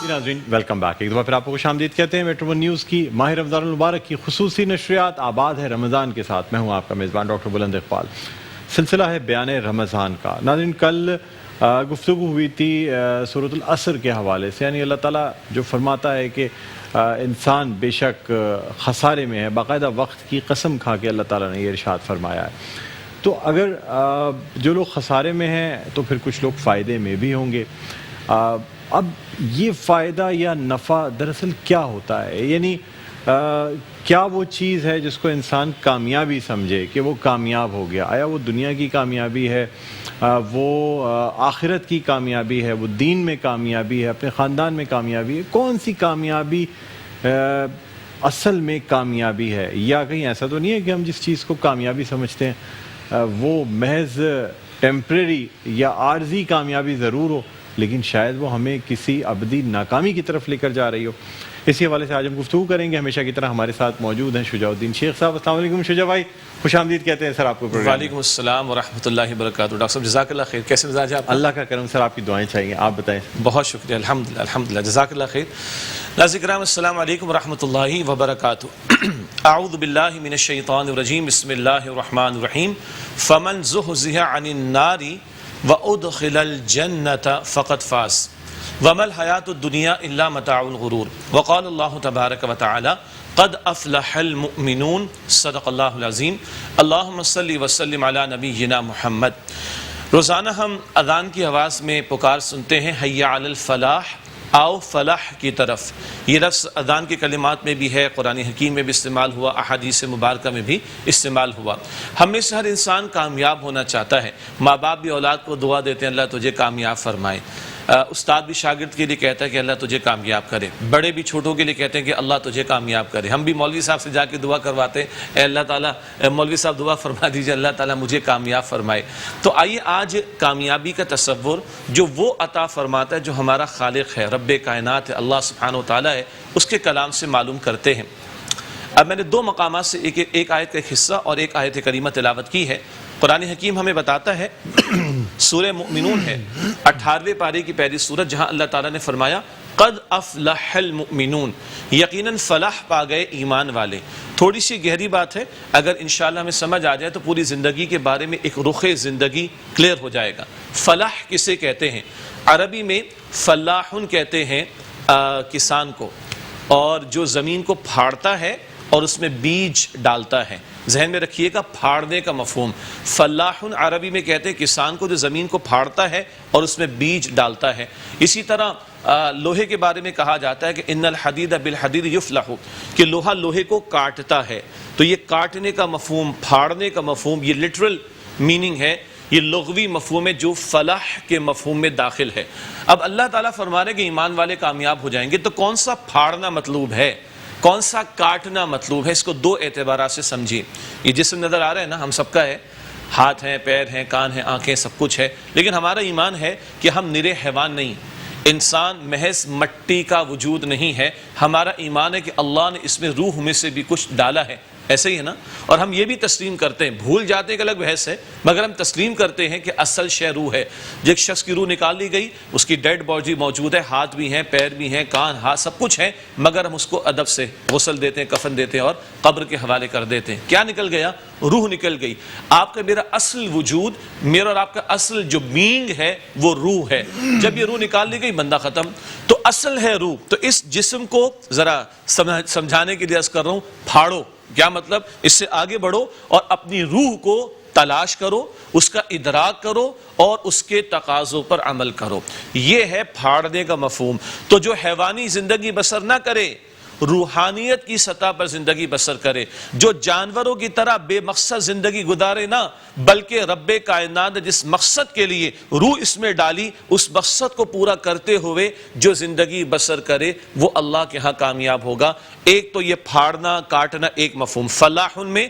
ناظرین welcome back, ایک دفعہ پھر آپ کو خوش آمدید کہتے ہیں میٹرو ون نیوز کی ماہ رمضان المبارک کی خصوصی نشریات آباد ہے رمضان کے ساتھ. میں ہوں آپ کا میزبان ڈاکٹر بلند اقبال. سلسلہ ہے بیان رمضان کا. ناظرین کل گفتگو ہوئی تھی سورۃ العصر کے حوالے سے، یعنی اللہ تعالیٰ جو فرماتا ہے کہ انسان بے شک خسارے میں ہے، باقاعدہ وقت کی قسم کھا کے اللہ تعالیٰ نے یہ ارشاد فرمایا ہے. تو اگر جو لوگ خسارے میں ہیں تو پھر کچھ لوگ فائدے میں بھی ہوں گے. اب یہ فائدہ یا نفع دراصل کیا ہوتا ہے؟ یعنی کیا وہ چیز ہے جس کو انسان کامیابی سمجھے کہ وہ کامیاب ہو گیا؟ آیا وہ دنیا کی کامیابی ہے، وہ آخرت کی کامیابی ہے، وہ دین میں کامیابی ہے، اپنے خاندان میں کامیابی ہے؟ کون سی کامیابی اصل میں کامیابی ہے؟ یا کہیں ایسا تو نہیں ہے کہ ہم جس چیز کو کامیابی سمجھتے ہیں وہ محض ٹیمپریری یا عارضی کامیابی ضرور ہو، لیکن شاید وہ ہمیں کسی ابدی ناکامی کی طرف لے کر جا رہی ہو. اسی حوالے سے آج ہم گفتگو کریں گے. ہمیشہ کی طرح ہمارے ساتھ موجود ہیں شجاع الدین شیخ صاحب. السلام علیکم شجاع بھائی، خوش آمدید کہتے ہیں سر آپ کو پروگرام. وعلیکم السلام ورحمۃ اللہ وبرکاتہ. ڈاکٹر صاحب جزاک اللہ خیر، کیسے مزاج ہے آپ؟ اللہ کا کرم سر، آپ کی دعائیں چاہیے، آپ بتائیں. بہت شکریہ، الحمدللہ الحمدللہ، جزاک اللہ خیر. ناظرین کرام السلام علیکم ورحمۃ اللہ وبرکاتہ. اعوذ باللہ من الشیطان الرجیم، بسم اللہ الرحمن الرحیم. فمن زحزح عن النار وادخل الجنۃ فقد فاز وما الحیاۃ الدنیا الا متاع الغرور. وقال اللہ تبارک وتعالی قد افلح المؤمنون. صدق اللہ العظیم. اللہم صلی وسلم علی نبینا محمد. روزانہ ہم اذان کی آواز میں پکار سنتے ہیں، حی علی الفلاح، آؤ فلاح کی طرف. یہ لفظ اذان کے کلمات میں بھی ہے، قرآن حکیم میں بھی استعمال ہوا، احادیث مبارکہ میں بھی استعمال ہوا. ہم میں سے ہر انسان کامیاب ہونا چاہتا ہے. ماں باپ بھی اولاد کو دعا دیتے ہیں اللہ تجھے کامیاب فرمائے. استاد بھی شاگرد کے لیے کہتا ہے کہ اللہ تجھے کامیاب کرے. بڑے بھی چھوٹوں کے لیے کہتے ہیں کہ اللہ تجھے کامیاب کرے. ہم بھی مولوی صاحب سے جا کے دعا کرواتے ہیں، اے اللہ تعالیٰ مولوی صاحب دعا فرما دیجیے، اللہ تعالیٰ مجھے کامیاب فرمائے. تو آئیے آج کامیابی کا تصور جو وہ عطا فرماتا ہے جو ہمارا خالق ہے، رب کائنات ہے، اللہ سبحانہ و تعالیٰ ہے، اس کے کلام سے معلوم کرتے ہیں. اب میں نے دو مقامات سے ایک آیت کا ایک حصہ اور ایک آیت کریمہ تلاوت کی ہے. قرآن حکیم ہمیں بتاتا ہے، سورہ مؤمنون ہے 18ویں پارے کی پہلی سورت، جہاں اللہ تعالیٰ نے فرمایا قد افلح المؤمنون، یقیناً فلاح پا گئے ایمان والے. تھوڑی سی گہری بات ہے، اگر انشاءاللہ ہمیں سمجھ آ جائے تو پوری زندگی کے بارے میں ایک رخ زندگی کلیئر ہو جائے گا. فلاح کسے کہتے ہیں؟ عربی میں فلاحن کہتے ہیں کسان کو، اور جو زمین کو پھاڑتا ہے اور اس میں بیج ڈالتا ہے. ذہن میں رکھیے گا پھاڑنے کا مفہوم. فلاحن عربی میں کہتے ہیں کسان کو جو زمین کو پھاڑتا ہے اور اس میں بیج ڈالتا ہے. اسی طرح لوہے کے بارے میں کہا جاتا ہے کہ ان الحدید بالحدید یفلح، کہ لوہا لوہے کو کاٹتا ہے. تو یہ کاٹنے کا مفہوم، پھاڑنے کا مفہوم، یہ لٹرل میننگ ہے، یہ لغوی مفہوم ہے جو فلاح کے مفہوم میں داخل ہے. اب اللہ تعالیٰ فرما رہے کہ ایمان والے کامیاب ہو جائیں گے، تو کون سا پھاڑنا مطلوب ہے، کون سا کاٹنا مطلوب ہے؟ اس کو دو اعتبارات سے سمجھیے. یہ جسم نظر آ رہا ہے نا، ہم سب کا ہے، ہاتھ ہیں، پیر ہیں، کان ہیں، آنکھیں، سب کچھ ہے، لیکن ہمارا ایمان ہے کہ ہم نرے حیوان نہیں، انسان محض مٹی کا وجود نہیں ہے. ہمارا ایمان ہے کہ اللہ نے اس میں روح میں سے بھی کچھ ڈالا ہے. ایسے ہی ہے نا؟ اور ہم یہ بھی تسلیم کرتے ہیں، بھول جاتے ہیں کہ الگ بحث ہے، مگر ہم تسلیم کرتے ہیں کہ اصل شے روح ہے. جو ایک شخص کی روح نکال لی گئی، اس کی ڈیڈ باڈی موجود ہے، ہاتھ بھی ہیں، پیر بھی ہیں، کان، ہاتھ، سب کچھ ہے، مگر ہم اس کو ادب سے غسل دیتے ہیں، کفن دیتے ہیں اور قبر کے حوالے کر دیتے ہیں. کیا نکل گیا؟ روح نکل گئی. آپ کا میرا اصل وجود، میرا اور آپ کا اصل جو بینگ ہے وہ روح ہے. جب یہ روح نکال لی گئی بندہ ختم. تو اصل ہے روح. تو اس جسم کو ذرا سمجھانے کے لیے عرض کر رہا ہوں، پھاڑو. کیا مطلب؟ اس سے آگے بڑھو اور اپنی روح کو تلاش کرو، اس کا ادراک کرو اور اس کے تقاضوں پر عمل کرو. یہ ہے پھاڑنے کا مفہوم. تو جو حیوانی زندگی بسر نہ کرے، روحانیت کی سطح پر زندگی بسر کرے، جو جانوروں کی طرح بے مقصد زندگی گزارے نہ، بلکہ رب کائنات نے جس مقصد کے لیے روح اس میں ڈالی، اس مقصد کو پورا کرتے ہوئے جو زندگی بسر کرے وہ اللہ کے ہاں کامیاب ہوگا. ایک تو یہ پھاڑنا کاٹنا ایک مفہوم، فلاح میں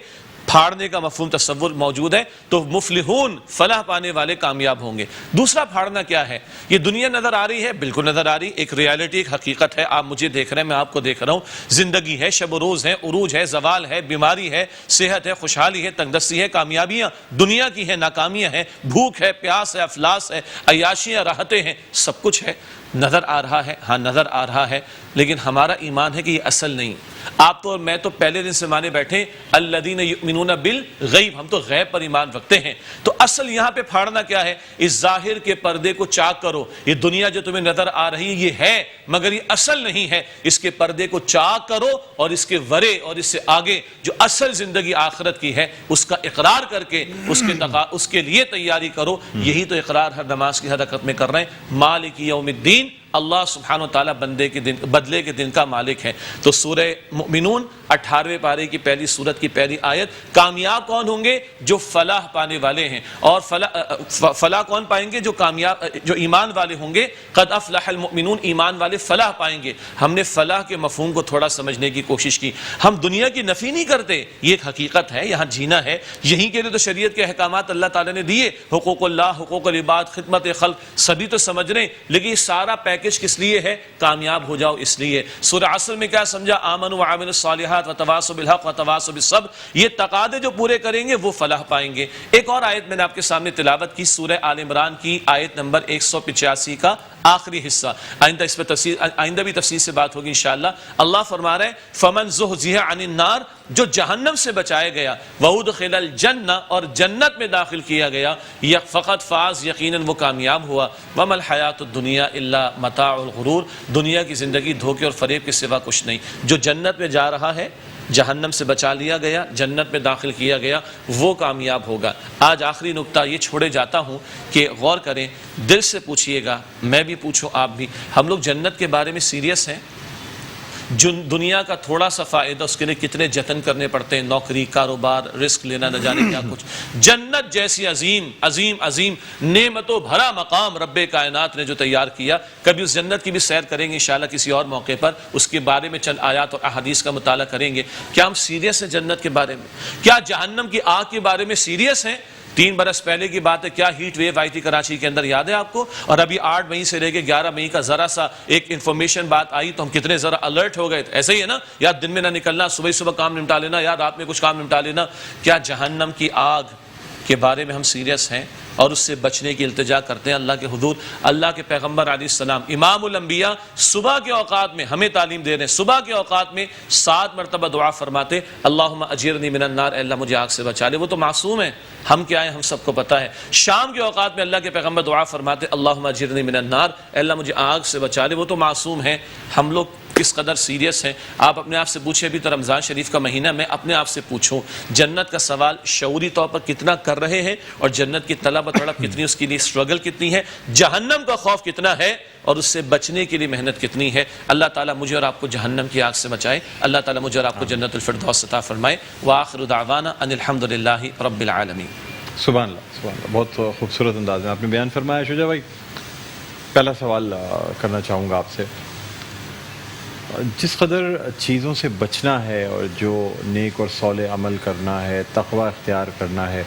پھاڑنے کا مفہوم تصور موجود ہے، تو مفلحون فلاح پانے والے کامیاب ہوں گے. دوسرا پھاڑنا کیا ہے؟ یہ دنیا نظر آ رہی ہے، بالکل نظر آ رہی، ایک ریالٹی، ایک حقیقت ہے. آپ مجھے دیکھ رہے ہیں، میں آپ کو دیکھ رہا ہوں. زندگی ہے، شب و روز ہے، عروج ہے، زوال ہے، بیماری ہے، صحت ہے، خوشحالی ہے، تنگدستی ہے، کامیابیاں دنیا کی ہیں، ناکامیاں ہیں، بھوک ہے، پیاس ہے، افلاس ہے، عیاشیاں، راحتیں ہیں، سب کچھ ہے. نظر آ رہا ہے، ہاں نظر آ رہا ہے، لیکن ہمارا ایمان ہے کہ یہ اصل نہیں. آپ تو اور میں تو پہلے دن سے مانے بیٹھے الذین یؤمنون بالغیب، ہم تو غیب پر ایمان رکھتے ہیں. تو اصل یہاں پہ پھاڑنا کیا ہے؟ اس ظاہر کے پردے کو چاک کرو. یہ دنیا جو تمہیں نظر آ رہی ہے یہ ہے مگر یہ اصل نہیں ہے. اس کے پردے کو چاک کرو اور اس کے ورے اور اس سے آگے جو اصل زندگی آخرت کی ہے اس کا اقرار کر کے اس کے لیے تیاری کرو. یہی تو اقرار ہر نماز کی حرکت میں کر رہے ہیں. مالک یوم الدین، اللہ سبحانہ و تعالیٰ بدلے کے دن کا مالک ہے. تو سورہ مؤمنون 18ویں پارے کی پہلی سورت کی پہلی آیت. کامیاب کون ہوں گے؟ جو فلاح پانے والے ہیں. اور فلاح کون پائیں گے؟ جو ایمان والے ہوں گے. قد افلح المؤمنون، ایمان والے فلاح پائیں گے. ہم نے فلاح کے مفہوم کو تھوڑا سمجھنے کی کوشش کی. ہم دنیا کی نفی نہیں کرتے، یہ ایک حقیقت ہے، یہاں جینا ہے. یہیں کے لیے تو شریعت کے احکامات اللہ تعالیٰ نے دیے. حقوق اللہ، حقوق العباد، خدمت خلق، سبھی تو سمجھ رہے ہیں، لیکن یہ سارا پیکج کس لیے ہے؟ کامیاب ہو جاؤ اس لیے. سورہ عصر میں کیا سمجھا؟ آمنوا وعملوا الصالحات وتواصوا بالحق وتواصوا بالصبر. یہ تقاضے جو پورے کریں گے وہ فلاح پائیں گے. ایک اور آیت میں نے آپ کے سامنے تلاوت کی، سورہ آل عمران کی آیت نمبر 185 کا آخری حصہ. آئندہ بھی تفصیل سے بات ہوگی انشاءاللہ. اللہ فرما رہے ہیں فمن زحزح عن النار، جو جہنم سے بچایا گیا، وادخل الجنہ، اور جنت میں داخل کیا گیا، فقط فاز، یقیناً وہ کامیاب ہوا. وما الحیات الدنیا الا متاع الغرور، دنیا کی زندگی دھوکے اور فریب کے سوا کچھ نہیں. جو جنت میں جا رہا ہے، جہنم سے بچا لیا گیا، جنت میں داخل کیا گیا، وہ کامیاب ہوگا. آج آخری نقطہ یہ چھوڑے جاتا ہوں کہ غور کریں، دل سے پوچھئے گا، میں بھی پوچھوں آپ بھی، ہم لوگ جنت کے بارے میں سیریس ہیں؟ دنیا کا تھوڑا سا فائدہ اس کے لیے کتنے جتن کرنے پڑتے ہیں، نوکری، کاروبار، رزق لینا، نہ جانے کیا کچھ. جنت جیسی عظیم عظیم عظیم نعمتوں بھرا مقام رب کائنات نے جو تیار کیا، کبھی اس جنت کی بھی سیر کریں گے انشاءاللہ کسی اور موقع پر. اس کے بارے میں چند آیات اور احادیث کا مطالعہ کریں گے. کیا ہم سیریس ہیں جنت کے بارے میں؟ کیا جہنم کی آگ کے بارے میں سیریس ہیں؟ 3 برس پہلے کی بات ہے، کیا ہیٹ ویو آئی تھی کراچی کے اندر، یاد ہے آپ کو؟ اور ابھی 8 مئی سے لے کے 11 مئی کا ذرا سا ایک انفارمیشن بات آئی تو ہم کتنے ذرا الرٹ ہو گئے تھے. ایسے ہی ہے نا، یا دن میں نہ نکلنا، صبح کام نمٹا لینا، یا رات میں کچھ کام نمٹا لینا. کیا جہنم کی آگ کے بارے میں ہم سیریس ہیں اور اس سے بچنے کی التجا کرتے ہیں اللہ کے حضور؟ اللہ کے پیغمبر علیہ السلام امام الانبیاء صبح کے اوقات میں ہمیں تعلیم دے رہے ہیں. صبح کے اوقات میں 7 مرتبہ دعا فرماتے، اللہم اجرنی من النار، اے اللہ مجھے آگ سے بچا لے. وہ تو معصوم ہیں، ہم کیا ہیں ہم سب کو پتا ہے. شام کے اوقات میں اللہ کے پیغمبر دعا فرماتے، اللہم اجرنی من النار، اے اللہ مجھے آگ سے بچا لے. وہ تو معصوم ہیں. ہم لوگ کس قدر سیریس ہیں؟ آپ اپنے آپ سے پوچھیں. بھی تو رمضان شریف کا مہینہ، میں اپنے آپ سے پوچھوں، جنت کا سوال شعوری طور پر کتنا کر رہے ہیں، اور جنت کی طلب و تڑپ کتنی، اس کے لیے اسٹرگل کتنی ہے، جہنم کا خوف کتنا ہے، اور اس سے بچنے کے لیے محنت کتنی ہے. اللہ تعالیٰ مجھے اور آپ کو جہنم کی آگ سے بچائے. اللہ تعالیٰ مجھے اور آپ کو جنت الفردوس عطا فرمائے. وآخر دعوانا ان الحمدللہ رب العالمین. سبحان اللہ، سبحان اللہ. بہت خوبصورت انداز میں آپ نے بیان فرمایا. شجاع بھائی، پہلا سوال کرنا چاہوں گا آپ سے. جس قدر چیزوں سے بچنا ہے اور جو نیک اور صالح عمل کرنا ہے، تقوی اختیار کرنا ہے،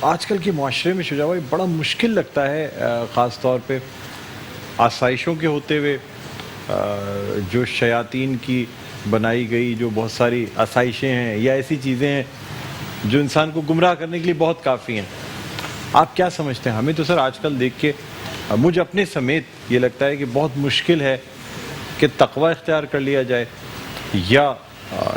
آج کل کے معاشرے میں شجاع بھائی بڑا مشکل لگتا ہے، خاص طور پہ آسائشوں کے ہوتے ہوئے، جو شیاطین کی بنائی گئی جو بہت ساری آسائشیں ہیں یا ایسی چیزیں ہیں جو انسان کو گمراہ کرنے کے لیے بہت کافی ہیں. آپ کیا سمجھتے ہیں؟ ہمیں تو سر آج کل دیکھ کے مجھے اپنے سمیت یہ لگتا ہے کہ بہت مشکل ہے کہ تقوی اختیار کر لیا جائے یا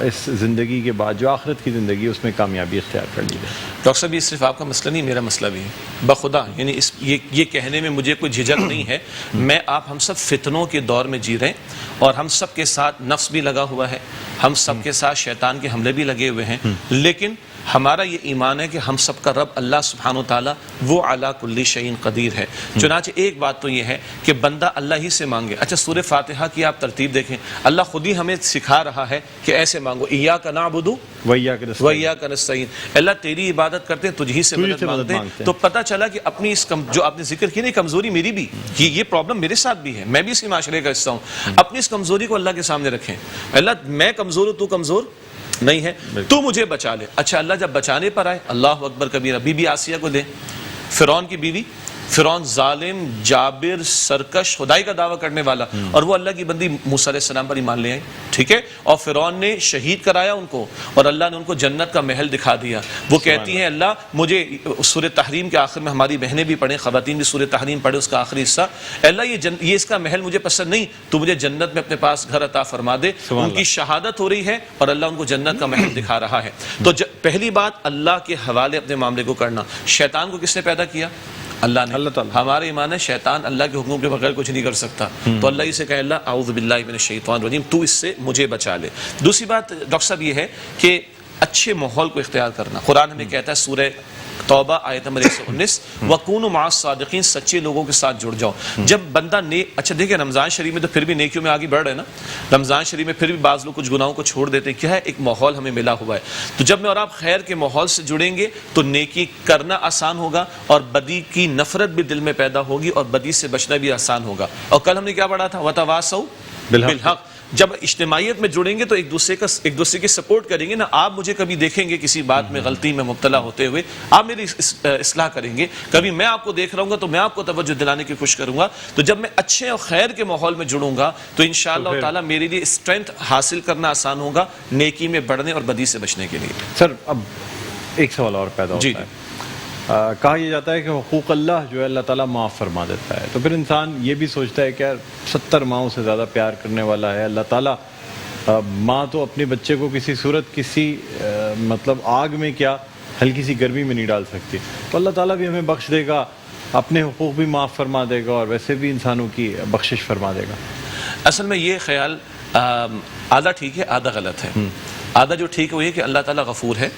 اس زندگی کے بعد جو آخرت کی زندگی اس میں کامیابی اختیار کر لی جائے. ڈاکٹر صاحب یہ صرف آپ کا مسئلہ نہیں، میرا مسئلہ بھی ہے بخدا. یعنی یہ کہنے میں مجھے کوئی جھجک نہیں ہے. میں آپ ہم سب فتنوں کے دور میں جی رہے ہیں، اور ہم سب کے ساتھ نفس بھی لگا ہوا ہے، ہم سب کے ساتھ شیطان کے حملے بھی لگے ہوئے ہیں. لیکن ہمارا یہ ایمان ہے کہ ہم سب کا رب اللہ سبحانہ و تعالیٰ وہ علی کل شیء قدیر ہے. چنانچہ ایک بات تو یہ ہے کہ بندہ اللہ ہی سے مانگے. اچھا سورہ فاتحہ کی آپ ترتیب دیکھیں، اللہ خود ہی ہمیں سکھا رہا ہے کہ ایسے مانگو، ایاک نعبد وایاک نستعین. اللہ تیری عبادت کرتے ہیں، تجھ ہی سے مدد مانگتے ہیں. تو پتہ چلا کہ اپنی اس جو آپ نے ذکر کی نا کمزوری میری بھی، یہ پرابلم میرے ساتھ بھی ہے، میں بھی اسی معاشرے کا حصہ ہوں. اپنی اس کمزوری کو اللہ کے سامنے رکھیں. اللہ میں کمزور ہوں، تو کمزور نہیں ہے، تو مجھے بچا لے. اچھا اللہ جب بچانے پر آئے، اللہ اکبر کبیرہ، بی بی آسیہ کو دے، فرعون کی بیوی فرعون ظالم، جابر، سرکش، خدائی کا دعویٰ کرنے والا، اور وہ اللہ کی بندی موسیٰ علیہ السلام پر ایمان لے آئے. ٹھیک ہے، اور فرعون نے شہید کرایا ان کو، اور اللہ نے ان کو جنت کا محل دکھا دیا. وہ کہتی ہیں اللہ مجھے، سورہ تحریم کے آخر میں ہماری بہنیں بھی پڑھیں، خواتین بھی سورہ تحریم پڑھیں، اس کا آخری حصہ، اللہ یہ اس کا محل مجھے پسند نہیں، تو مجھے جنت میں اپنے پاس گھر عطا فرما دے. ان کی شہادت ہو رہی ہے اور اللہ ان کو جنت کا محل دکھا رہا ہے. تو پہلی بات اللہ کے حوالے اپنے معاملے کو کرنا. شیطان کو کس نے پیدا کیا؟ اللہ نے. اللہ تعالیٰ. ہمارا ایمان ہے شیطان اللہ کے حکموں کے بغیر کچھ نہیں کر سکتا. تو اللہ اسے کہے اللہ اعوذ باللہ من الشیطان الرجیم، تو اس سے مجھے بچا لے. دوسری بات ڈاکٹر صاحب یہ ہے کہ اچھے ماحول کو اختیار کرنا. قرآن ہمیں کہتا ہے سورہ توبہ آیت نمبر 119 وَكُونُوا مَعَ الصَّادِقِينَ، سچے لوگوں کے ساتھ جڑ جاؤ. جب بندہ اچھا دیکھیں رمضان شریف میں تو پھر بھی نیکیوں میں آگے بڑھ رہے ہیں نا. رمضان شریف میں پھر بھی بعض لوگ کچھ گناہوں کو چھوڑ دیتے ہیں. کیا ہے؟ ایک ماحول ہمیں ملا ہوا ہے. تو جب میں اور آپ خیر کے ماحول سے جڑیں گے تو نیکی کرنا آسان ہوگا، اور بدی کی نفرت بھی دل میں پیدا ہوگی، اور بدی سے بچنا بھی آسان ہوگا. اور کل ہم نے کیا پڑھا تھا؟ وَتَوَاصَوْا بِالْحَقِّ. جب اجتماعیت میں جڑیں گے تو ایک دوسرے کی سپورٹ کریں گے نا. آپ مجھے کبھی دیکھیں گے کسی بات میں غلطی میں مبتلا ہوتے ہوئے، آپ میری اصلاح کریں گے. کبھی میں آپ کو دیکھ رہا ہوں گا تو میں آپ کو توجہ دلانے کی کوشش کروں گا. تو جب میں اچھے اور خیر کے ماحول میں جڑوں گا تو انشاءاللہ تعالیٰ میرے لیے اسٹرینتھ حاصل کرنا آسان ہوگا نیکی میں بڑھنے اور بدی سے بچنے کے لیے. سر اب ایک سوال اور پیدا ہوتا ہے. کہا یہ جاتا ہے کہ حقوق اللہ جو ہے اللہ تعالیٰ معاف فرما دیتا ہے. تو پھر انسان یہ بھی سوچتا ہے کہ یار 70 ماؤں سے زیادہ پیار کرنے والا ہے اللہ تعالیٰ. ماں تو اپنے بچے کو کسی صورت کسی مطلب آگ میں کیا ہلکی سی گرمی میں نہیں ڈال سکتی. تو اللہ تعالیٰ بھی ہمیں بخش دے گا، اپنے حقوق بھی معاف فرما دے گا، اور ویسے بھی انسانوں کی بخشش فرما دے گا. اصل میں یہ خیال آدھا ٹھیک ہے آدھا غلط ہے. آدھا جو ٹھیک ہے وہ یہ کہ اللہ تعالیٰ غفور ہے،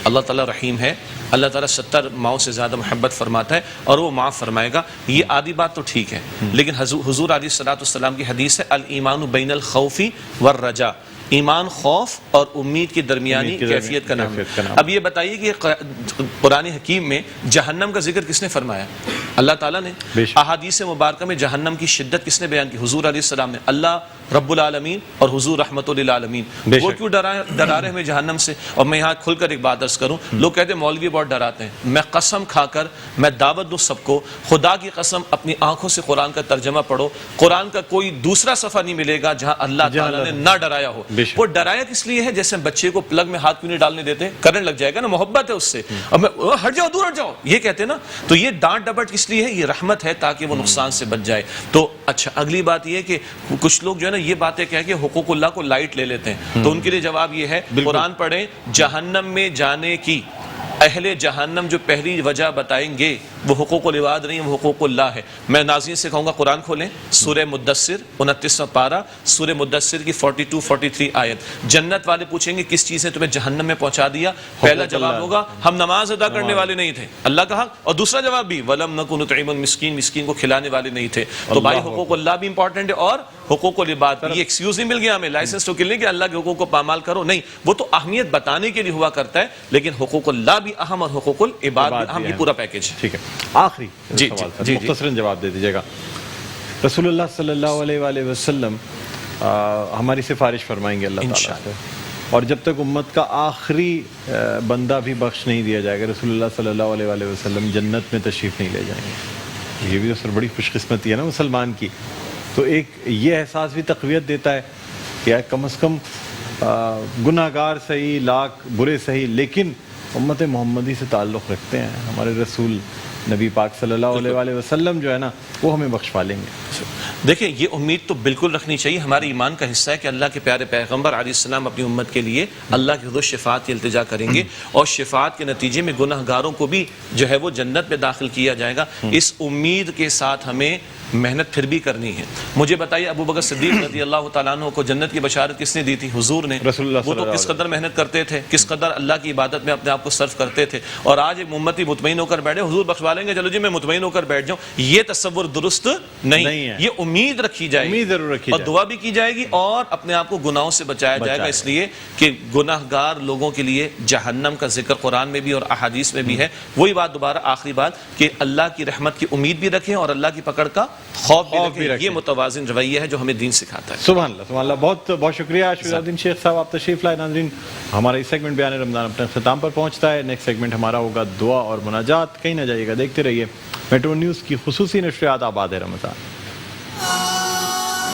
اللہ تعالیٰ رحیم ہے، اللہ تعالیٰ 70 ماؤں سے زیادہ محبت فرماتا ہے اور وہ معاف فرمائے گا. یہ آدھی بات تو ٹھیک ہے، لیکن حضور علیہ السلام کی حدیث ہے الایمان بین الخوف والرجاء، ایمان خوف اور امید کی درمیانی کیفیت کا نام ہے. اب یہ بتائیے کہ قرآن حکیم میں جہنم کا ذکر کس نے فرمایا؟ اللہ تعالیٰ نے. احادیث مبارکہ میں جہنم کی شدت کس نے بیان کی؟ حضور علیہ السلام نے. اللہ رب العالمین اور حضور رحمت للعالمین وہ کیوں ڈرا رہے ہمیں جہنم سے؟ اور میں یہاں کھل کر ایک بات عرض کروں، لوگ کہتے ہیں مولوی بہت ڈراتے ہیں. میں قسم کھا کر میں دعوت دوں سب کو، خدا کی قسم اپنی آنکھوں سے قرآن کا ترجمہ پڑھو. قرآن کا کوئی دوسرا صفحہ نہیں ملے گا جہاں اللہ تعالیٰ نے نہ ڈرایا ہو. وہ ڈرایا کس لیے ہے؟ جیسے بچے کو پلگ میں ہاتھ کیوں نہیں ڈالنے دیتے؟ کرنٹ لگ جائے گا نا، محبت ہے اس سے. اور میں ہٹ جاؤ، دور ہٹ جاؤ یہ کہتے ہیں نا. تو یہ ڈانٹ ڈپٹ کس لیے ہے؟ یہ رحمت ہے تاکہ وہ نقصان سے بچ جائے. تو اچھا اگلی بات یہ ہے کہ کچھ لوگ جو ہے نا یہ باتیں کہہ کے حقوق اللہ کو لائٹ لے لیتے ہیں. تو ان کے لیے جواب یہ ہے قرآن پڑھیں. جہنم میں جانے کی اہل جہنم جو پہلی وجہ بتائیں گے وہ حقوق العباد نہیں، وہ حقوق اللہ ہے. میں ناظرین سے کہوں گا قرآن کھولیں، سورہ مدثر 29واں پارہ، سورہ مدثر کی 42-43 آیت. جنت والے پوچھیں گے کس چیز نے تمہیں جہنم میں پہنچا دیا؟ پہلا جواب ہوگا ہم نماز ادا کرنے والے نہیں تھے، اللہ کا حق. اور دوسرا جواب بھی وَلَمْ نَكُ نُطْعِمُ الْمِسْكِينَ، مسکین کو کھلانے والے نہیں تھے. تو بھائی حقوق اللہ بھی امپورٹنٹ ہے اور حقوق العباد. یہ ایکسکیوز نہیں مل گیا ہمیں لائسنس تو کلنے کہ اللہ کے حقوق کو پامال کرو، نہیں، وہ تو اہمیت بتانے کے لیے ہوا کرتا ہے، لیکن حقوق اللہ بھی اہم اور حقوق العباد بھی اہم. یہ پورا پیکج ہے. ٹھیک ہے، آخری سوال مختصراً جواب دے دیجیے گا. رسول اللہ صلی اللہ علیہ وآلہ وسلم ہماری سفارش فرمائیں گے اللہ تعالیٰ سے، اور جب تک امت کا آخری بندہ بھی بخش نہیں دیا جائے گا رسول اللہ صلی اللہ علیہ وآلہ وسلم جنت میں تشریف نہیں لے جائیں گے. یہ بھی تو سر بڑی خوش قسمتی ہے نا مسلمان کی. تو ایک یہ احساس بھی تقویت دیتا ہے کہ کم از کم گناہ گار صحیح، لاکھ برے صحیح، لیکن امت محمدی سے تعلق رکھتے ہیں. ہمارے رسول نبی پاک صلی اللہ علیہ وآلہ وسلم جو ہے نا وہ ہمیں بخشوا لیں گے. دیکھیں یہ امید تو بالکل رکھنی چاہیے، ہمارے ایمان کا حصہ ہے کہ اللہ کے پیارے پیغمبر علیہ السلام اپنی امت کے لیے اللہ کی حضور شفاعت کی التجا کریں گے، اور شفاعت کے نتیجے میں گناہ گاروں کو بھی جو ہے وہ جنت میں داخل کیا جائے گا. اس امید کے ساتھ ہمیں محنت پھر بھی کرنی ہے. مجھے بتائیے ابو بکر صدیق رضی اللہ تعالیٰ عنہ کو جنت کی بشارت کس نے دی تھی؟ حضور نے. وہ تو کس قدر محنت کرتے تھے، کس قدر اللہ کی عبادت میں اپنے آپ کو صرف کرتے تھے. اور آج ایک امتی مطمئن ہو کر بیٹھے حضور بخشوا لیں گے، چلو جی میں مطمئن ہو کر بیٹھ جاؤں. یہ تصور درست نہیں ہے. یہ امید رکھی جائے گی، اور دعا بھی کی جائے گی، اور اپنے آپ کو گناہوں سے بچایا جائے گا. اس لیے کہ گناہ گار لوگوں کے لیے جہنم کا ذکر قرآن میں بھی اور احادیث میں بھی ہے. وہی بات دوبارہ آخری بات کہ اللہ کی رحمت کی امید بھی رکھیں اور اللہ کی پکڑ کا خوف بھی خوف بھی رکھیں. رکھیں. یہ متوازن رویہ ہے جو ہمیں دین سکھاتا ہے. سبحان اللہ سبحان اللہ. بہت بہت شکریہ شجاع الدین شیخ صاحب, آپ تشریف لائے. ناظرین, ہمارا اس سیگمنٹ بیان رمضان اپنے اختتام پر پہنچتا ہے. نیکسٹ سیگمنٹ ہمارا ہوگا دعا اور مناجات. کہیں نہ جائیے گا, دیکھتے رہیے میٹرو نیوز کی خصوصی نشریات آباد ہے رمضان.